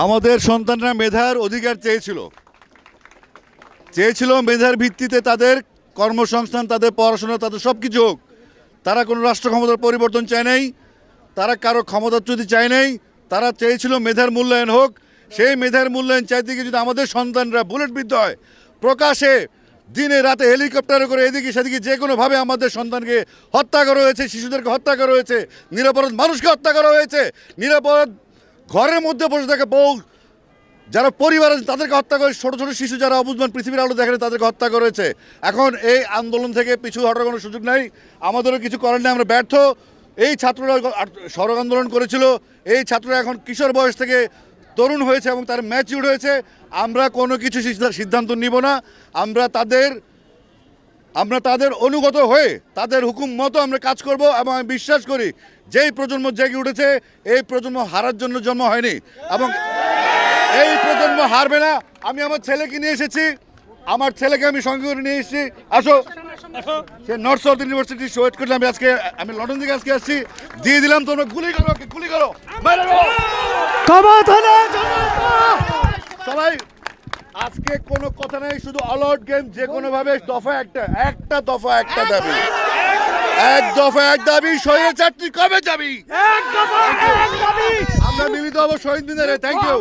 আমাদের সন্তানরা মেধার অধিকার চেয়েছিল মেধার ভিত্তিতে তাদের কর্মসংস্থান, তাদের পড়াশোনা, তাদের সব কিছু হোক। তারা কোনো রাষ্ট্র ক্ষমতার পরিবর্তন চায় নাই, তারা কারো ক্ষমতাচ্যুতি চায় নাই, তারা চেয়েছিল মেধার মূল্যায়ন হোক। সেই মেধার মূল্যায়ন চাইতে গিয়ে যদি আমাদের সন্তানরা বুলেটবিদ্ধ হয়, প্রকাশে দিনে রাতে হেলিকপ্টারে করে এদিকে সেদিকে যে কোনোভাবে আমাদের সন্তানকে হত্যা করা হয়েছে, শিশুদেরকে হত্যা করা হয়েছে, নিরাপরাধ মানুষকে হত্যা করা হয়েছে, নিরাপরাধ ঘরের মধ্যে বসে থাকে বউ যারা পরিবার আছে তাদেরকে হত্যা করে, ছোটো ছোটো শিশু যারা অবুঝমান পৃথিবীর আলো দেখে তাদেরকে হত্যা করেছে। এখন এই আন্দোলন থেকে পিছু হটার কোনো সুযোগ নাই, আমাদেরও কিছু করার নেই, আমরা ব্যর্থ। এই ছাত্ররা সড়ক আন্দোলন করেছিল, এই ছাত্ররা এখন কিশোর বয়স থেকে তরুণ হয়েছে এবং তার ম্যাচিউর হয়েছে। আমরা কোনো কিছু সিদ্ধান্ত নিব না, আমরা তাদের অনুগত হয়ে তাদের হুকুম মতো আমরা কাজ করব। এবং আমি বিশ্বাস করি যেই প্রজন্ম জেগে উঠেছে, এই প্রজন্ম হারার জন্য জন্ম হয়নি এবং এই প্রজন্ম হারবে না। আমি আমার ছেলেকে নিয়ে এসেছি, আমার ছেলেকে আমি সঙ্গে করে নিয়ে এসেছি। আসো, সে নর্থ সাউথ ইউনিভার্সিটি ওয়েট করলাম। আমি লন্ডন থেকে আজকে আসছি, দিয়ে দিলাম। তোমরা গুলি করো, গুলি করো, সবাই। আজকে কোনো কথা নাই, শুধু অল আউট গেম। যে কোনো ভাবে দফা একটা দফা একটা দাবি, এক দফা এক দাবি। স্বৈরাচার তুই কবে যাবি? আমরা মিলিত হবো শহীদ মিনারে। Thank you.